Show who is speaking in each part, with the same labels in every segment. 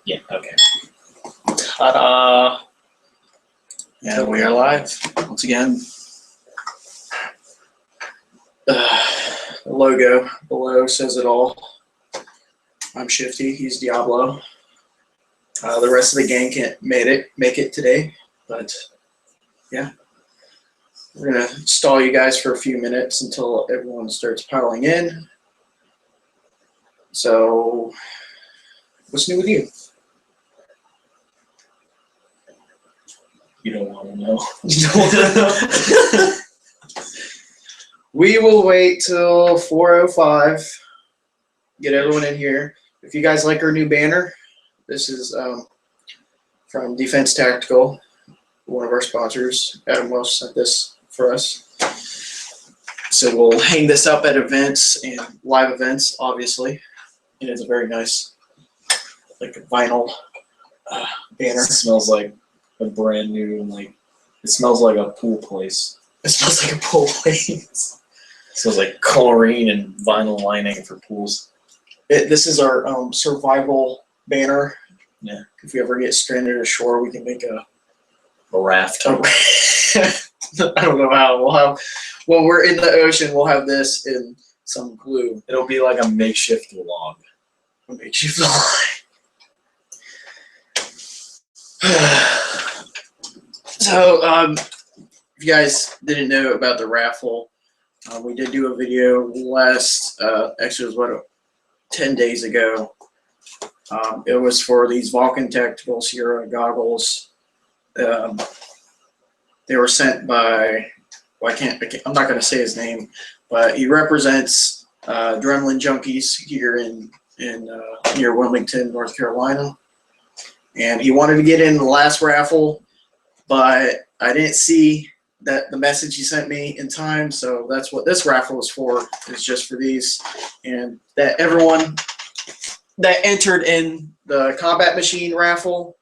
Speaker 1: Yeah, okay. Ta-da!
Speaker 2: Yeah, we are live once again. The logo below says it all. I'm Shifty. He's Diablo. The rest of the gang can't make it today, but yeah, we're gonna stall you guys for a few minutes until everyone starts piling in. So, what's new with you?
Speaker 1: You don't want to know.
Speaker 2: We will wait till 4:05. Get everyone in here. If you guys like our new banner, this is from Defense Tactical, one of our sponsors. Adam Welsh sent this for us. So we'll hang this up at events and live events, obviously. And it's a very nice, like a vinyl banner.
Speaker 1: It smells like a brand new, like, it smells like a pool place.
Speaker 2: It smells like a pool place.
Speaker 1: It smells like chlorine and vinyl lining for pools.
Speaker 2: This is our survival banner.
Speaker 1: Yeah.
Speaker 2: If we ever get stranded ashore, we can make a
Speaker 1: raft.
Speaker 2: I don't know how. We'll have, when we're in the ocean, we'll have this in some glue.
Speaker 1: It'll be like a makeshift log.
Speaker 2: A makeshift log. So, if you guys didn't know about the raffle, we did do a video last, actually it was 10 days ago. It was for these Vulcan Tactical Sierra goggles. They were sent by, well, I'm not going to say his name, but he represents Adrenaline Junkies here in near Wilmington, North Carolina. And he wanted to get in the last raffle, but I didn't see that the message he sent me in time, so that's what this raffle is for. It's just for these, and that everyone that entered in the combat machine raffle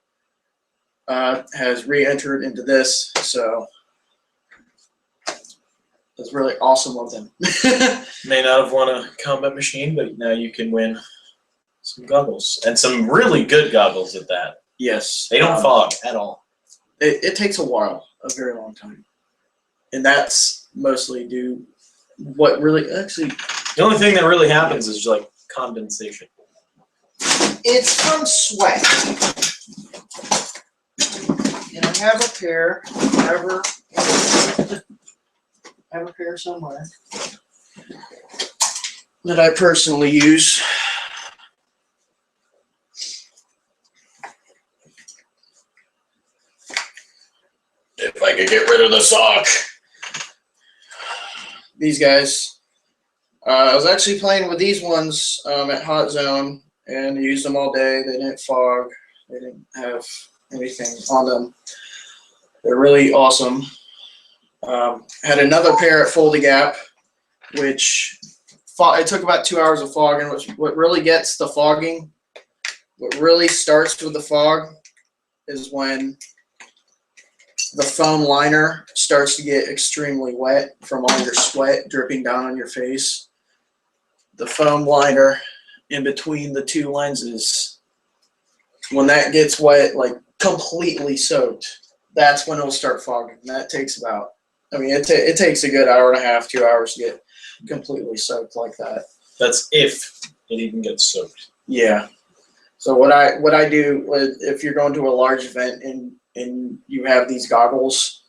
Speaker 2: has re-entered into this, so that's really awesome of them.
Speaker 1: May not have won a combat machine, but now you can win some goggles, and some really good goggles at that.
Speaker 2: Yes.
Speaker 1: They don't fog at all.
Speaker 2: It takes a while, a very long time. And that's mostly due, what really, actually.
Speaker 1: The only thing that really happens is like condensation.
Speaker 2: It's from sweat. And I have a pair, I have a pair somewhere that I personally use. If I could get rid of the sock. These guys. I was actually playing with these ones at Hot Zone and used them all day. They didn't fog. They didn't have anything on them. They're really awesome. Had another pair at Foldy Gap, which it took about 2 hours of fogging. What really gets the fogging, what really starts with the fog is when the foam liner starts to get extremely wet from all your sweat dripping down on your face. The foam liner in between the two lenses, when that gets wet, like completely soaked, that's when it'll start fogging. And that takes about, I mean, it takes a good hour and a half, 2 hours to get completely soaked like that.
Speaker 1: That's if it even gets soaked.
Speaker 2: Yeah. So what I do, if you're going to a large event and you have these goggles,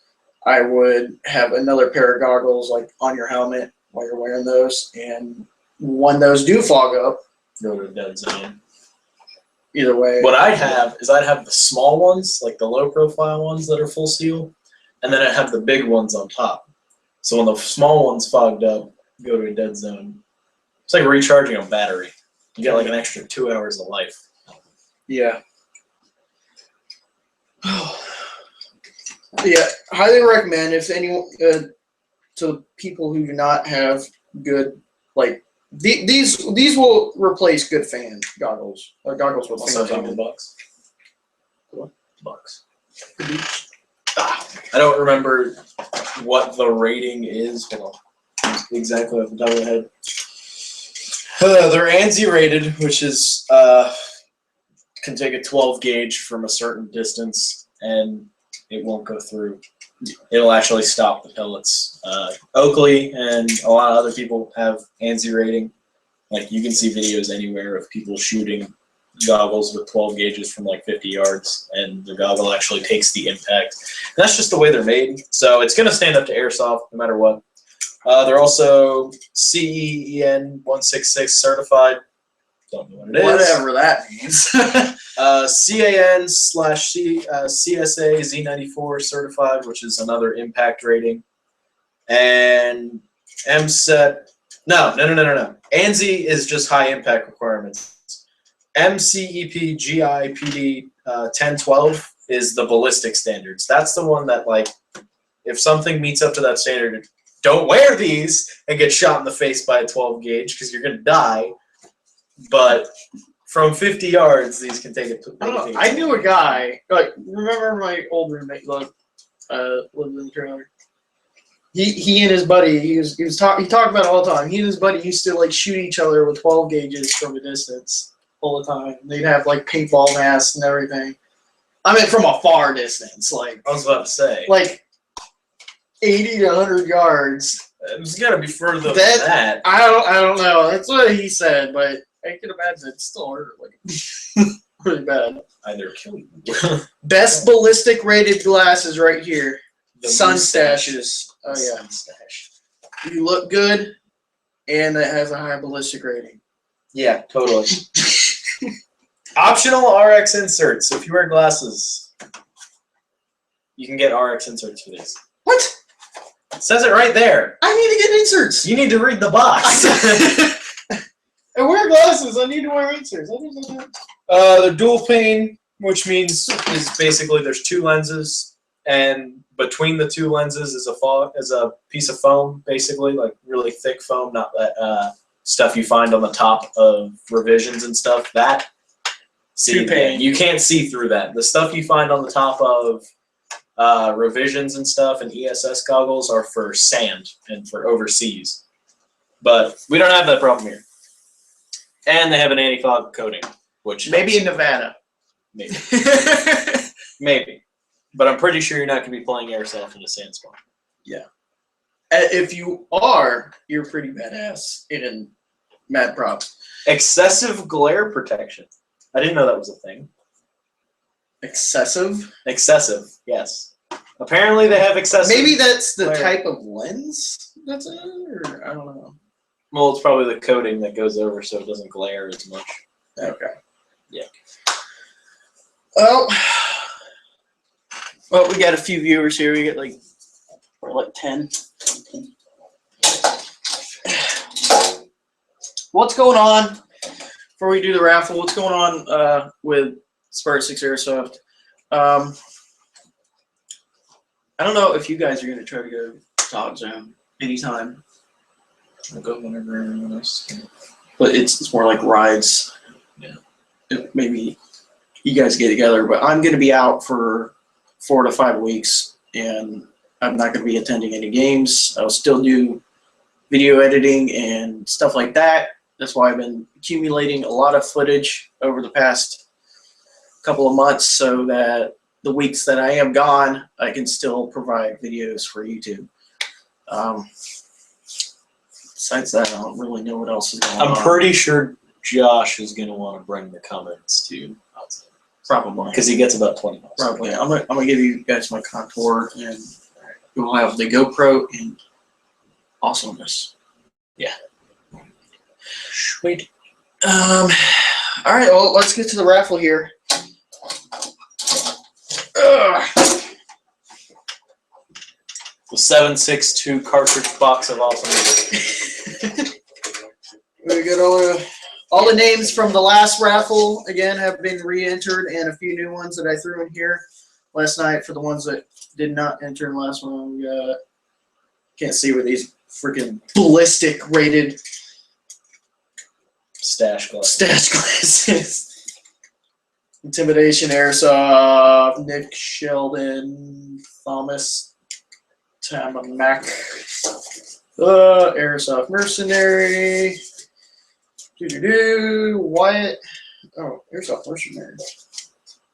Speaker 2: I would have another pair of goggles like on your helmet while you're wearing those, and when those do fog up,
Speaker 1: go to dead zone.
Speaker 2: Either way.
Speaker 1: What I'd have is I'd have the small ones, like the low profile ones that are full seal, and then I'd have the big ones on top. So when the small ones fogged up, go to a dead zone. It's like recharging a battery. You get like an extra 2 hours of life.
Speaker 2: Yeah. Yeah, highly recommend if anyone to people who do not have good, like these will replace good fan goggles or goggles with fans on them.
Speaker 1: Bucks. Bucks. I don't remember what the rating is. Hold on. Exactly off the top of the head. They're ANSI rated, which is can take a 12 gauge from a certain distance and it won't go through. It'll actually stop the pellets. Oakley and a lot of other people have ANSI rating. Like you can see videos anywhere of people shooting goggles with 12 gauges from like 50 yards, and the goggle actually takes the impact. And that's just the way they're made. So it's going to stand up to airsoft no matter what. They're also CEN 166 certified. Don't know what it is.
Speaker 2: Whatever that means.
Speaker 1: CAN/CSA Z94 certified, which is another impact rating. And MSET. No. ANSI is just high impact requirements. MCEP GIPD 1012 is the ballistic standards. That's the one that, like, if something meets up to that standard, don't wear these and get shot in the face by a 12 gauge because you're going to die. But from 50 yards, these can take it.
Speaker 2: I knew a guy. Like, remember my old roommate lived in the trailer. He and his buddy. He talked about it all the time. He and his buddy used to like shoot each other with 12 gauges from a distance all the time. They'd have like paintball masks and everything. I mean, from a far distance, like
Speaker 1: I was about to say,
Speaker 2: like 80 to 100 yards.
Speaker 1: It's got to be further than that.
Speaker 2: I don't know. That's what he said, but I can imagine it's still hurt like pretty bad.
Speaker 1: Either kill you.
Speaker 2: Best ballistic rated glasses right here.
Speaker 1: The
Speaker 2: Sun
Speaker 1: mustache.
Speaker 2: Stashes. Oh yeah.
Speaker 1: Sun stash.
Speaker 2: You look good, and it has a high ballistic rating.
Speaker 1: Yeah, totally. Optional RX inserts. If you wear glasses, you can get RX inserts for these.
Speaker 2: What?
Speaker 1: It says it right there.
Speaker 2: I need to get inserts.
Speaker 1: You need to read the box.
Speaker 2: I wear glasses. I need to wear inserts.
Speaker 1: They're dual pane, which means is basically there's two lenses, and between the two lenses is a piece of foam, basically like really thick foam, not that stuff you find on the top of revisions and stuff. That you can't see through that. The stuff you find on the top of revisions and stuff and ESS goggles are for sand and for overseas, but we don't have that problem here. And they have an anti-fog coating, which
Speaker 2: maybe in Nevada.
Speaker 1: Maybe. Maybe. But I'm pretty sure you're not going to be playing airsoft in a sandstorm.
Speaker 2: Yeah. If you are, you're pretty badass in Mad Props.
Speaker 1: Excessive glare protection. I didn't know that was a thing.
Speaker 2: Excessive?
Speaker 1: Excessive, yes. Apparently they have excessive.
Speaker 2: Maybe that's the
Speaker 1: glare.
Speaker 2: type of lens that's in it, or I don't know.
Speaker 1: Well, it's probably the coating that goes over so it doesn't glare as much.
Speaker 2: Okay.
Speaker 1: Yeah.
Speaker 2: Well, we got a few viewers here. We got like 10. What's going on? Before we do the raffle, what's going on with Spartan 6 Airsoft? I don't know if you guys are going to try to go to Hot Zone anytime.
Speaker 1: I'll go whenever everyone else can.
Speaker 2: But it's more like rides.
Speaker 1: Yeah.
Speaker 2: Maybe you guys get together, but I'm going to be out for 4 to 5 weeks, and I'm not going to be attending any games. I'll still do video editing and stuff like that. That's why I've been accumulating a lot of footage over the past couple of months so that the weeks that I am gone, I can still provide videos for YouTube. Besides that, I don't really know what else is going on.
Speaker 1: I'm pretty sure Josh is going to want to bring the comments to outside.
Speaker 2: Probably.
Speaker 1: Because he gets about 20 miles.
Speaker 2: Probably. I'm gonna give you guys my contour, and you'll have the GoPro and awesomeness.
Speaker 1: Yeah. Sweet.
Speaker 2: All right. Well, let's get to the raffle here. Ugh.
Speaker 1: The 762 cartridge box of awesomeness.
Speaker 2: We got all the names from the last raffle again have been re-entered, and a few new ones that I threw in here last night for the ones that did not enter in the last one. We got, can't see where these freaking ballistic rated
Speaker 1: Stash
Speaker 2: glasses. Intimidation Airsoft, Nick Sheldon, Thomas Tamamak, Airsoft Mercenary, Wyatt, Oh, here's our first winner.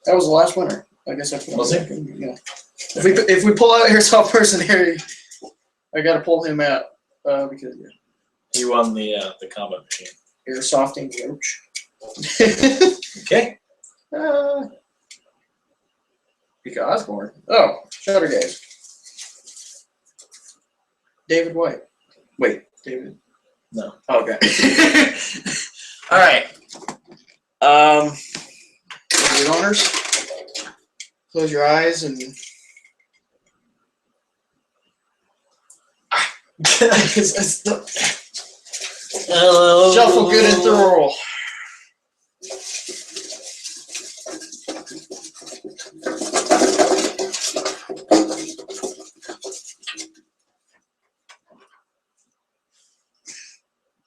Speaker 2: That was the last winner. I guess I put
Speaker 1: Was it?
Speaker 2: Yeah. If we pull out Airsoft Mercenary, I gotta pull him out because yeah.
Speaker 1: You won the combat machine.
Speaker 2: Airsofting Roach.
Speaker 1: Okay.
Speaker 2: Mika Osborne. Oh, Shutter Gaze. David White. Wait, David.
Speaker 1: No.
Speaker 2: Okay. All right. Good honors. Close your eyes and shuffle good and thorough.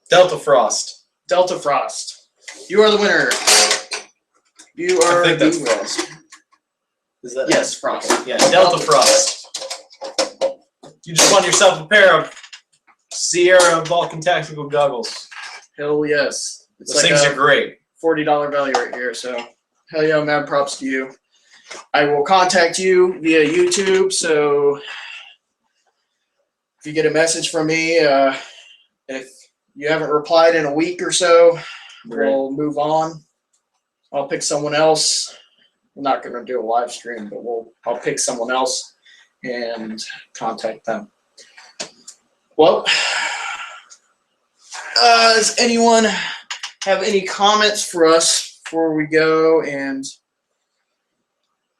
Speaker 1: Delta Frost.
Speaker 2: Delta Frost. You are the winner. You are
Speaker 1: think
Speaker 2: the
Speaker 1: that's
Speaker 2: Frost.
Speaker 1: Is that
Speaker 2: Yes, Frost.
Speaker 1: Yeah, Delta Frost. You just won yourself a pair of Sierra Vulcan tactical goggles.
Speaker 2: Hell yes. It's
Speaker 1: Those
Speaker 2: like
Speaker 1: things
Speaker 2: a
Speaker 1: are great.
Speaker 2: $40 value right here. So hell yeah, mad props to you. I will contact you via YouTube. So if you get a message from me, if you haven't replied in a week or so, we'll move on. I'll pick someone else. We're not going to do a live stream, but I'll pick someone else and contact them. Well, does anyone have any comments for us before we go? And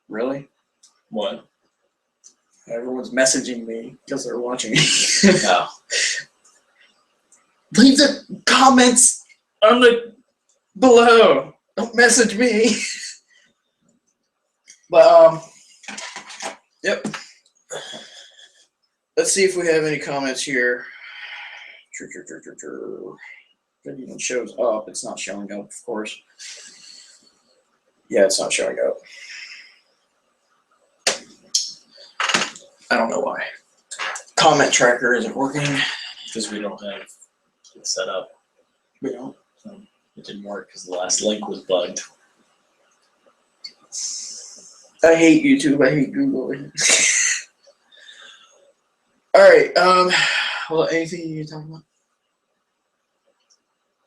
Speaker 2: really,
Speaker 1: What?
Speaker 2: everyone's messaging me because they're watching.
Speaker 1: No.
Speaker 2: Leave the comments on the below. Don't message me. But yep. Let's see if we have any comments here. If it even shows up, it's not showing up, of course. Yeah, it's not showing up. I don't know why. Comment tracker isn't working.
Speaker 1: Because we don't have it set up.
Speaker 2: We don't.
Speaker 1: It didn't work because the last link was bugged.
Speaker 2: I hate YouTube. I hate Google. All right. Well, anything you talk about?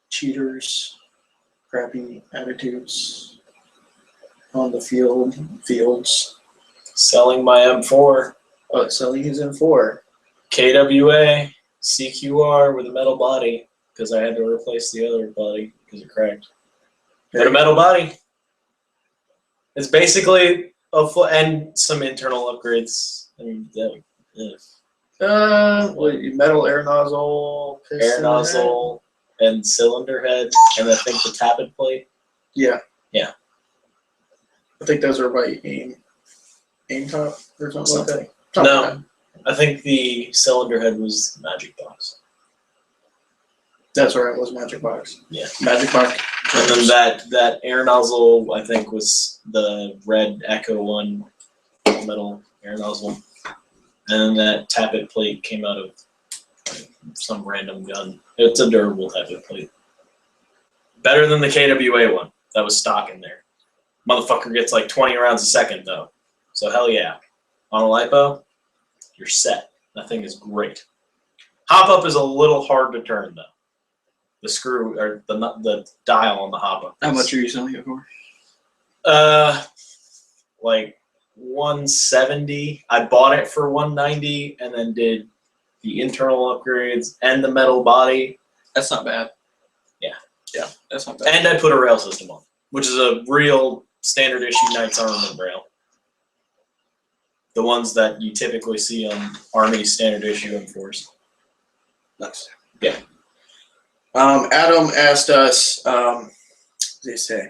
Speaker 2: Cheaters, crappy attitudes on the fields.
Speaker 1: Selling my M4.
Speaker 2: Oh, selling his M4.
Speaker 1: KWA, CQR with a metal body because I had to replace the other body because it cracked. But a metal body. It's basically and some internal upgrades. I mean,
Speaker 2: Metal air nozzle,
Speaker 1: air nozzle, and cylinder head, and I think the tappet plate.
Speaker 2: Yeah.
Speaker 1: Yeah.
Speaker 2: I think those are by aim top or something like that.
Speaker 1: No, I think the cylinder head was Magic Box.
Speaker 2: That's right, it was Magic Box.
Speaker 1: Yeah.
Speaker 2: Magic Box.
Speaker 1: And then that air nozzle, I think, was the red Echo one metal air nozzle. And then that tappet plate came out of some random gun. It's a durable tappet plate. Better than the KWA one that was stock in there. Motherfucker gets like 20 rounds a second, though. So hell yeah. On a LiPo, you're set. That thing is great. Hop up is a little hard to turn, though. The screw or the dial on the hop up.
Speaker 2: How much are you selling it for?
Speaker 1: Like 170. I bought it for 190 and then did the internal upgrades and the metal body.
Speaker 2: That's not bad.
Speaker 1: Yeah.
Speaker 2: Yeah, that's not bad.
Speaker 1: And I put a rail system on, which is a real standard issue Knights Armament rail. The ones that you typically see on Army standard issue M4s.
Speaker 2: Nice.
Speaker 1: Yeah.
Speaker 2: Adam asked us, what did he say?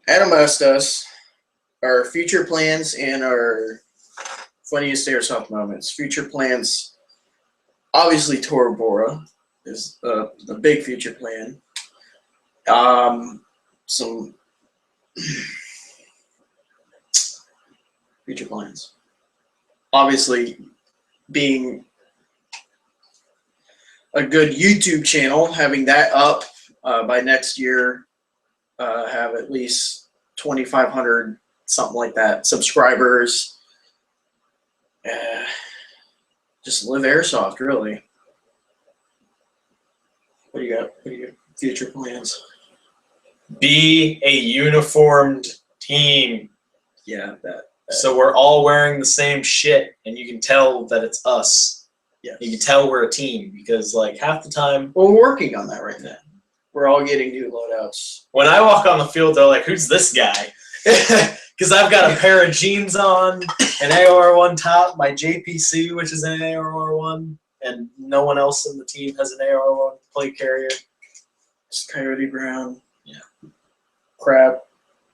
Speaker 2: Adam asked us our future plans and our funniest airsoft moments. Future plans, obviously Tora Bora is the big future plan. Some future plans. Obviously, being a good YouTube channel, having that up by next year, have at least 2,500, something like that, subscribers. Just live airsoft, really. What do you got? What are your future plans?
Speaker 1: Be a uniformed team.
Speaker 2: Yeah, that.
Speaker 1: So we're all wearing the same shit, and you can tell that it's us.
Speaker 2: Yeah.
Speaker 1: You can tell we're a team because, like, half the time,
Speaker 2: Well, we're working on that right now. We're all getting new loadouts.
Speaker 1: when I walk on the field, they're like, "Who's this guy?" Because I've got a pair of jeans on, an AR-1 top, my JPC, which is an AR-1, and no one else in the team has an AR-1 plate carrier.
Speaker 2: Just Coyote Brown.
Speaker 1: Yeah.
Speaker 2: Crap.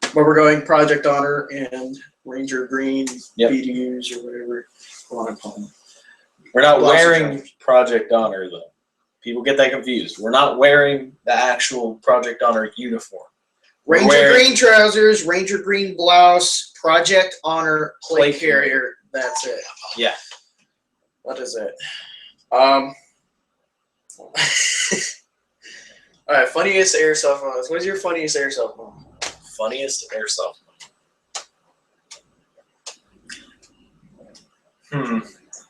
Speaker 2: But we're going Project Honor and Ranger Green,
Speaker 1: Yep.
Speaker 2: BDUs or whatever you want to call them.
Speaker 1: We're not
Speaker 2: Lots of
Speaker 1: wearing
Speaker 2: trousers.
Speaker 1: Project Honor, though. People get that confused. We're not wearing the actual Project Honor uniform.
Speaker 2: Ranger
Speaker 1: wearing-
Speaker 2: Green trousers, Ranger Green blouse, Project Honor plate
Speaker 1: Plate
Speaker 2: carrier. That's it.
Speaker 1: Yeah.
Speaker 2: What is it? All right, funniest airsoft moments. What's your funniest airsoft moment?
Speaker 1: Funniest airsoft.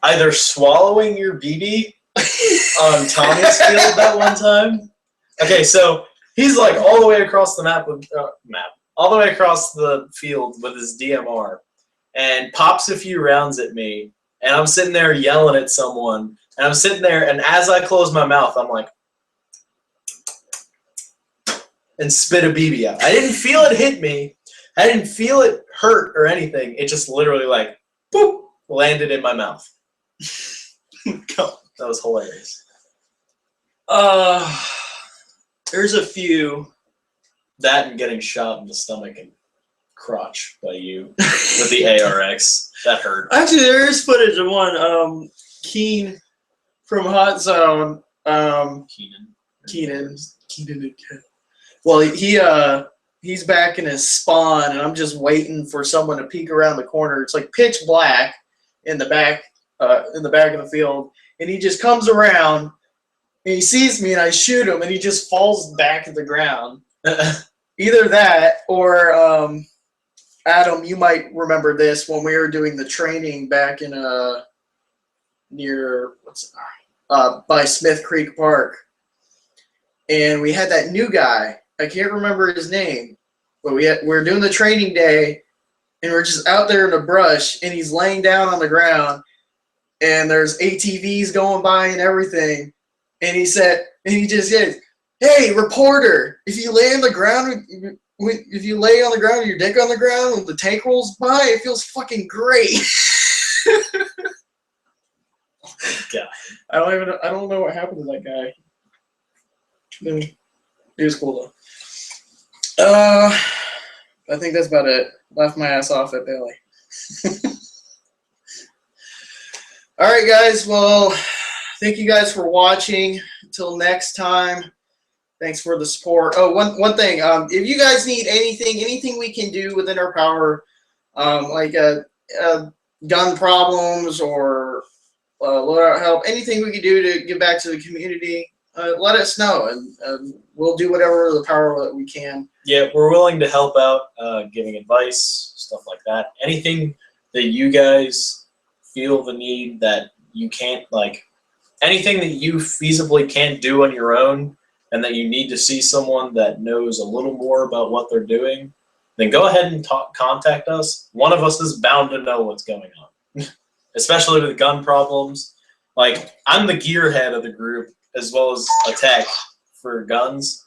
Speaker 1: Either swallowing your BB on Tommy's field that one time. Okay, so he's like all the way across the all the way across the field with his DMR, and pops a few rounds at me, and I'm sitting there yelling at someone, and I'm sitting there, and as I close my mouth, I'm like, and spit a BB out. I didn't feel it hit me. I didn't feel it hurt or anything. It just literally like, boop, landed in my mouth. That was hilarious.
Speaker 2: There's a few.
Speaker 1: That and getting shot in the stomach and crotch by you with the ARX. That hurt.
Speaker 2: Actually, there is footage of one. Keen from Hot Zone. Keenan. Well, he's back in his spawn, and I'm just waiting for someone to peek around the corner. It's like pitch black in the back of the field, and he just comes around, and he sees me, and I shoot him, and he just falls back to the ground. Either that, or Adam, you might remember this when we were doing the training back in near by Smith Creek Park, and we had that new guy. I can't remember his name, but we were doing the training day, and we're just out there in the brush, and he's laying down on the ground, and there's ATVs going by and everything, and he just said, "Hey, reporter, if you lay on the ground with your dick on the ground when the tank rolls by, it feels fucking great."
Speaker 1: God.
Speaker 2: I don't know what happened to that guy. He was cool though. I think that's about it. Left my ass off at Bailey. All right, guys. Well, thank you guys for watching. Until next time, thanks for the support. Oh, one thing. If you guys need anything we can do within our power, like gun problems or loadout help, anything we can do to give back to the community, let us know, and we'll do whatever the power that we can.
Speaker 1: Yeah, we're willing to help out, giving advice, stuff like that. Anything that you guys feel the need that you can't, like, anything that you feasibly can't do on your own and that you need to see someone that knows a little more about what they're doing, then go ahead and contact us. One of us is bound to know what's going on, especially with gun problems. Like, I'm the gearhead of the group as well as a tech for guns.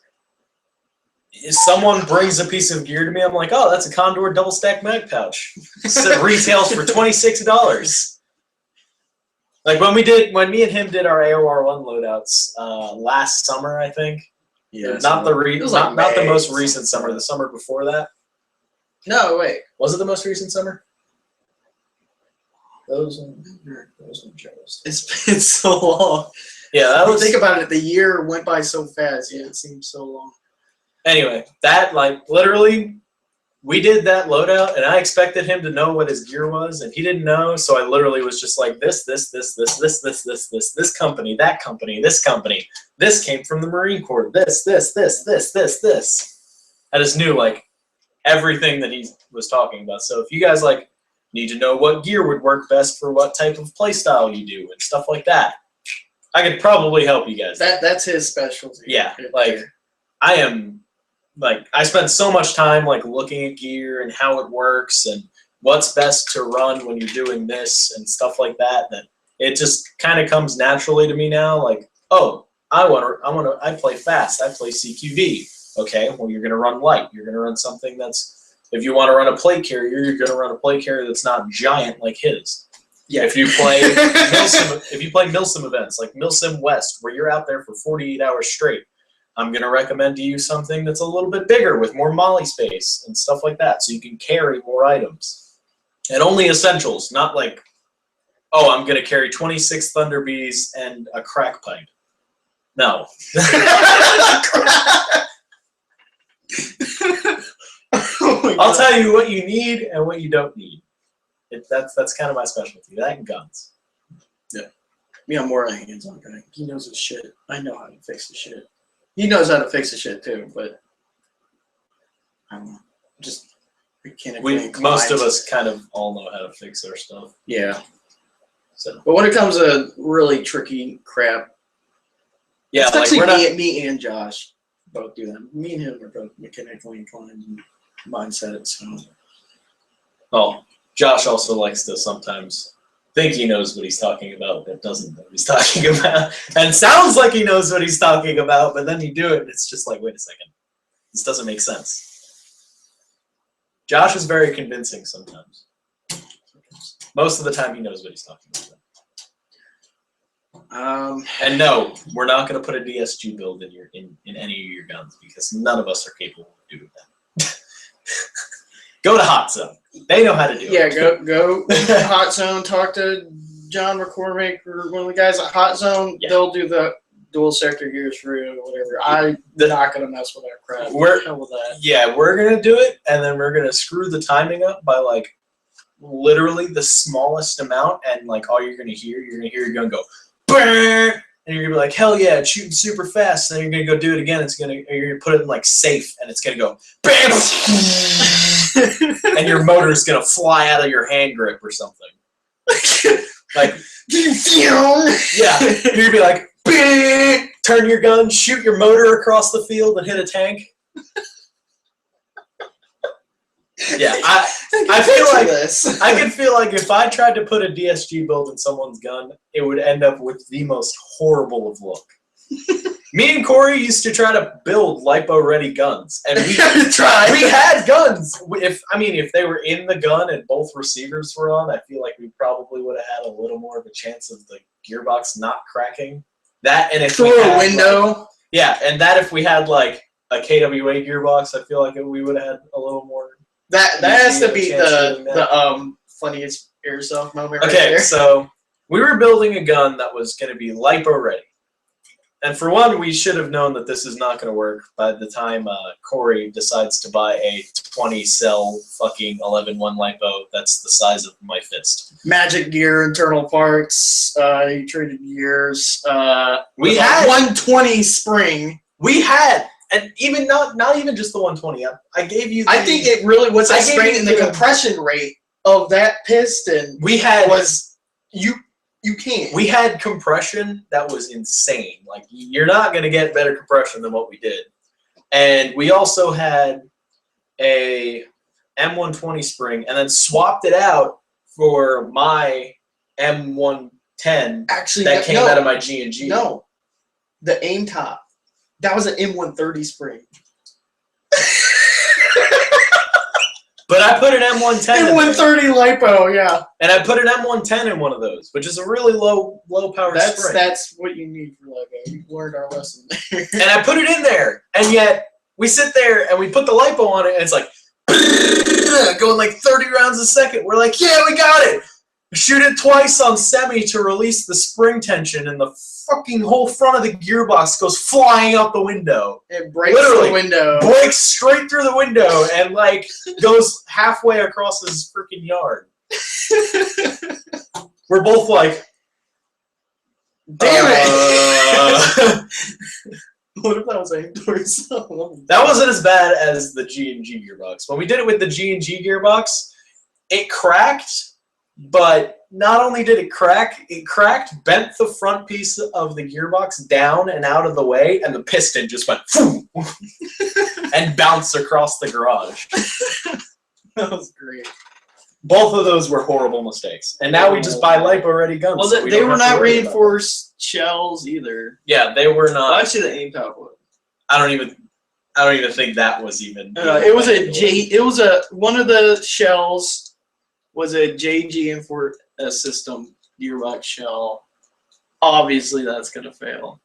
Speaker 1: If someone brings a piece of gear to me, I'm like, oh, that's a Condor double stack mag pouch. It retails for $26. Like when me and him did our AOR1 loadouts last summer, I think.
Speaker 2: Yeah,
Speaker 1: not the most
Speaker 2: May.
Speaker 1: recent summer, the summer before that.
Speaker 2: No, wait.
Speaker 1: Was it the most recent summer? Those shows.
Speaker 2: It's been so long.
Speaker 1: Yeah, that was.
Speaker 2: Think about it. The year went by so fast. Yeah, it seems so long.
Speaker 1: Anyway, that, like, literally, we did that loadout, and I expected him to know what his gear was, and he didn't know, so I literally was just like, this company, that company, this company, this came from the Marine Corps, this. I just knew like everything that he was talking about. So if you guys like need to know what gear would work best for what type of play style you do and stuff like that, I could probably help you guys.
Speaker 2: That's his specialty.
Speaker 1: Yeah, like I am like I spent so much time like looking at gear and how it works and what's best to run when you're doing this and stuff like that, that it just kind of comes naturally to me now. Like, oh, I play fast. I play CQV. Okay, well, you're going to run light. You're going to run something that's, if you want to run a plate carrier, you're going to run a plate carrier that's not giant like his.
Speaker 2: Yeah.
Speaker 1: If you play Milsim events like Milsim West, where you're out there for 48 hours straight, I'm going to recommend to you something that's a little bit bigger with more molly space and stuff like that, so you can carry more items. And only essentials, not like, oh, I'm going to carry 26 Thunder Bees and a crack pipe. No. I'll tell you what you need and what you don't need. That's kind of my specialty. That and guns.
Speaker 2: Yeah. Me, I'm more of a hands-on guy. He knows his shit. I know how to fix the shit. He knows how to fix the shit too, but I'm just mechanically inclined.
Speaker 1: Most of us kind of all know how to fix our stuff.
Speaker 2: Yeah.
Speaker 1: So.
Speaker 2: But when it comes to really tricky crap,
Speaker 1: yeah,
Speaker 2: it's
Speaker 1: like
Speaker 2: actually me and Josh both do that. Me and him are both mechanically inclined in mindset. So.
Speaker 1: Oh, Josh also likes to sometimes think he knows what he's talking about, but doesn't know what he's talking about, and sounds like he knows what he's talking about, but then you do it, and it's just like, wait a second, this doesn't make sense. Josh is very convincing sometimes. Most of the time, he knows what he's talking about. And no, we're not going to put a DSG build in any of your guns because none of us are capable of doing that. Go to Hot Zone. They know how to do it.
Speaker 2: Yeah, go to Hot Zone. Talk to John McCormick or one of the guys at Hot Zone. Yeah. They'll do the dual sector gears for you or whatever. I'm not going to mess with that crap.
Speaker 1: Yeah, we're going to do it, and then we're going to screw the timing up by like literally the smallest amount, and like all you're going to hear, you're going to go, burn, and you're going to be like, hell yeah, it's shooting super fast, and then you're going to go do it again. You're going to put it in like safe, and it's going to go, bam, and your motor's going to fly out of your hand grip or something. Like, yeah, you're going to be like, bing, turn your gun, shoot your motor across the field and hit a tank. Yeah, I could feel like if I tried to put a DSG build in someone's gun, it would end up with the most horrible of look. Me and Corey used to try to build lipo-ready guns, and we had guns. If they were in the gun and both receivers were on, I feel like we probably would have had a little more of a chance of the gearbox not cracking. That and if
Speaker 2: through a window.
Speaker 1: Like, yeah, and that if we had like a KWA gearbox, I feel like we would have had a little more.
Speaker 2: That has to be the funniest airsoft moment.
Speaker 1: Okay,
Speaker 2: right there.
Speaker 1: So we were building a gun that was going to be lipo ready, and for one, we should have known that this is not going to work by the time Corey decides to buy a 20-cell fucking 11-1 lipo that's the size of my fist.
Speaker 2: Magic gear, internal parts. He traded gears.
Speaker 1: We had
Speaker 2: 120 spring.
Speaker 1: We had. And even not even just the 120. I gave you.
Speaker 2: I think it really was a spring, and the compression rate of that piston. You can't.
Speaker 1: We had compression that was insane. Like you're not gonna get better compression than what we did. And we also had a M120 spring, and then swapped it out for my M110.
Speaker 2: Actually,
Speaker 1: that came out of my G&G.
Speaker 2: No, the aim top. That was an M130 spring.
Speaker 1: But I put an M110
Speaker 2: M130 lipo, yeah.
Speaker 1: And I put an M110 in one of those, which is a really low power spring.
Speaker 2: That's what you need for lipo. You learned our lesson there.
Speaker 1: And I put it in there, and yet we sit there and we put the lipo on it, and it's like going like 30 rounds a second. We're like, yeah, we got it. Shoot it twice on semi to release the spring tension, and the fucking whole front of the gearbox goes flying out the window.
Speaker 2: It breaks the window.
Speaker 1: Breaks straight through the window and like goes halfway across his freaking yard. We're both like,
Speaker 2: damn it! What if that was aimed towards someone?
Speaker 1: That wasn't as bad as the G&G gearbox. When we did it with the G&G gearbox, it cracked, but not only did it cracked, bent the front piece of the gearbox down and out of the way, and the piston just went and bounced across the garage.
Speaker 2: That was great.
Speaker 1: Both of those were horrible mistakes. And now we just buy lipo-ready guns.
Speaker 2: Well,
Speaker 1: so we
Speaker 2: they
Speaker 1: don't
Speaker 2: were
Speaker 1: have to
Speaker 2: not
Speaker 1: worry about
Speaker 2: reinforced shells either.
Speaker 1: them. Yeah, they were
Speaker 2: Well,
Speaker 1: not.
Speaker 2: actually, the aim top was.
Speaker 1: I don't even think that was even.
Speaker 2: It was a J. It was one of the shells was a JG for a system gearbox shell. Obviously, that's gonna fail.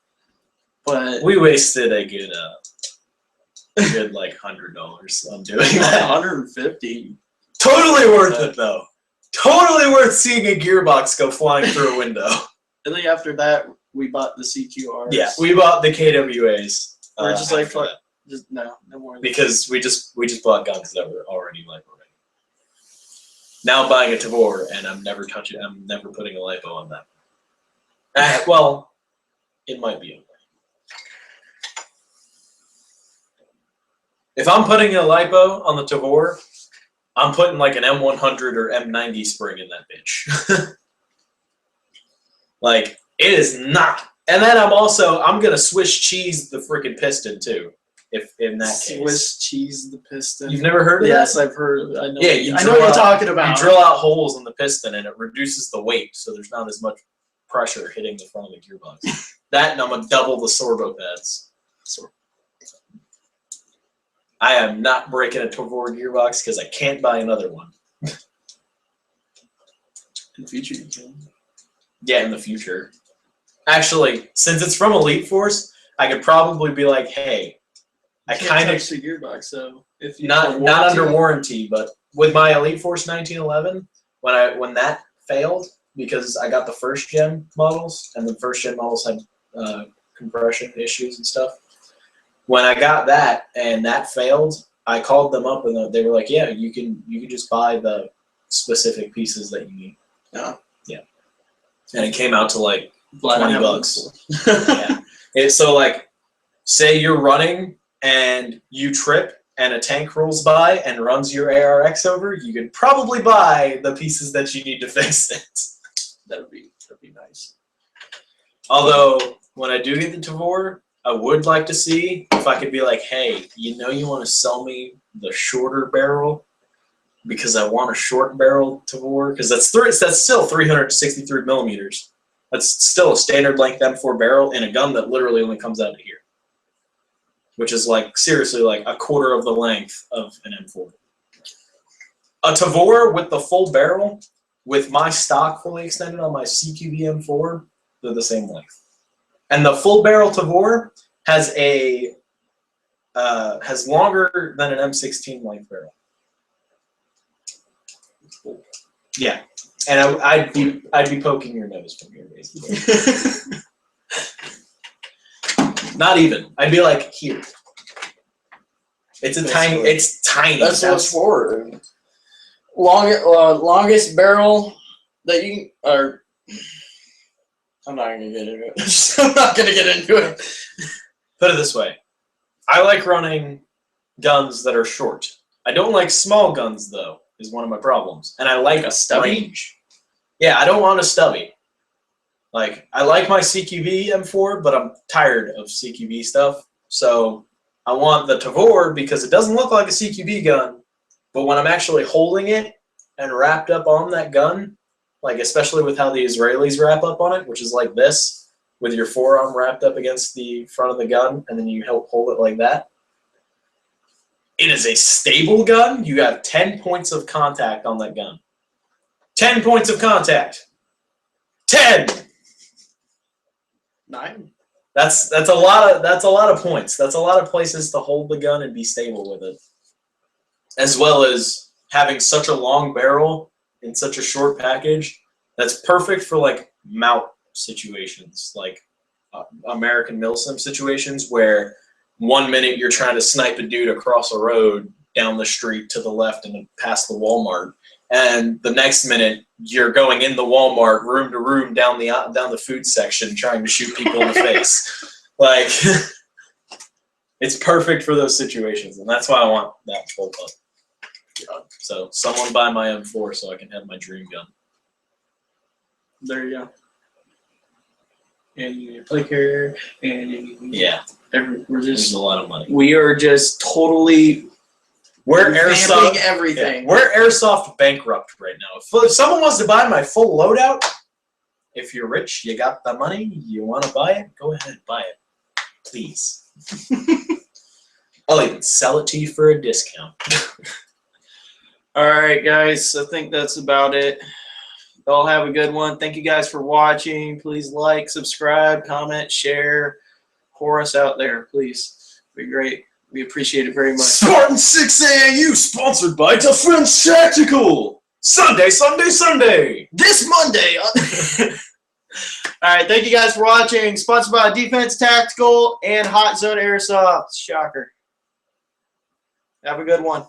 Speaker 2: But
Speaker 1: We wasted a good like $100 on doing that.
Speaker 2: 150.
Speaker 1: Totally worth it though. Totally worth seeing a gearbox go flying through a window.
Speaker 2: And then after that, we bought the CQRs.
Speaker 1: Yeah, we bought the KWAs.
Speaker 2: We're just like,
Speaker 1: after
Speaker 2: fuck,
Speaker 1: that,
Speaker 2: just no more.
Speaker 1: because we just bought guns that were already lipo ready. Now I'm buying a Tavor, and I'm never putting a lipo on that. Well, it might be okay. If I'm putting a lipo on the Tavor, I'm putting like an M100 or M90 spring in that bitch. Like, it is not. And then I'm gonna Swiss cheese the freaking piston too. If in that case.
Speaker 2: Swiss cheese the piston.
Speaker 1: You've never heard of
Speaker 2: Yes,
Speaker 1: that?
Speaker 2: I've heard. I know.
Speaker 1: Yeah,
Speaker 2: I know what you're talking about.
Speaker 1: You drill out holes in the piston and it reduces the weight, so there's not as much pressure hitting the front of the gearbox. That, and I'm gonna double the sorbo pads. I am not breaking a Tavor gearbox because I can't buy another one.
Speaker 2: In the future, you can.
Speaker 1: Yeah, in the future. Actually, since it's from Elite Force, I could probably be like, hey, I kind of
Speaker 2: the gearbox, so if you
Speaker 1: not under warranty, but with my Elite Force 1911, when that failed because I got the first gen models and the first gen models had compression issues and stuff. When I got that and that failed, I called them up and they were like, yeah, you can just buy the specific pieces that you need.
Speaker 2: Yeah.
Speaker 1: Yeah. And it came out to like
Speaker 2: $20.
Speaker 1: Yeah. So like, say you're running and you trip and a tank rolls by and runs your ARX over, you could probably buy the pieces that you need to fix it.
Speaker 2: That'd be nice.
Speaker 1: Although when I do get the Tavor, I would like to see if I could be like, hey, you want to sell me the shorter barrel because I want a short barrel Tavor, because that's still 363 millimeters. That's still a standard length M4 barrel in a gun that literally only comes out of here, which is like seriously like a quarter of the length of an M4. A Tavor with the full barrel, with my stock fully extended on my CQB M4, they're the same length. And the full barrel Tavor has longer than an M16 length barrel. Yeah, and I'd be poking your nose from here, basically. Not even. I'd be like, here. It's tiny.
Speaker 2: That's what it's for. Longest barrel that you are. I'm not gonna get into it. I'm not gonna get into it.
Speaker 1: Put it this way. I like running guns that are short. I don't like small guns, though, is one of my problems. And I like
Speaker 2: a stubby?
Speaker 1: range. Yeah, I don't want a stubby. Like, I like my CQB M4, but I'm tired of CQB stuff. So I want the Tavor because it doesn't look like a CQB gun, but when I'm actually holding it and wrapped up on that gun, like especially with how the Israelis wrap up on it, which is like this, with your forearm wrapped up against the front of the gun, and then you help hold it like that. It is a stable gun. You have 10 points of contact on that gun. 10 points of contact. 10.
Speaker 2: 9.
Speaker 1: That's a lot of points. That's a lot of places to hold the gun and be stable with it. As well as having such a long barrel in such a short package, that's perfect for like mount situations, like American Milsim situations where 1 minute you're trying to snipe a dude across a road down the street to the left and past the Walmart, and the next minute you're going in the Walmart room to room down the food section trying to shoot people in the face. Like, It's perfect for those situations, and that's why I want that bullpup. So someone buy my M4 so I can have my dream gun.
Speaker 3: There you go. And you need a play carrier, and you need
Speaker 1: Yeah,
Speaker 3: we're
Speaker 1: this is
Speaker 3: just
Speaker 1: a lot of money.
Speaker 3: we are just totally
Speaker 1: We're
Speaker 2: Revamping
Speaker 1: airsoft.
Speaker 2: everything.
Speaker 1: Yeah, we're airsoft bankrupt right now. If someone wants to buy my full loadout, if you're rich, you got the money, you want to buy it, go ahead, buy it, please. I'll even sell it to you for a discount.
Speaker 3: All right, guys. I think that's about it. Y'all have a good one. Thank you guys for watching. Please like, subscribe, comment, share. Pour us out there, please. It'd be great. We appreciate it very much.
Speaker 1: Spartan 6 AAU, sponsored by Defense Tactical. Sunday, Sunday, Sunday.
Speaker 2: This Monday.
Speaker 3: All right, thank you guys for watching. Sponsored by Defense Tactical and Hot Zone Airsoft. Shocker. Have a good one.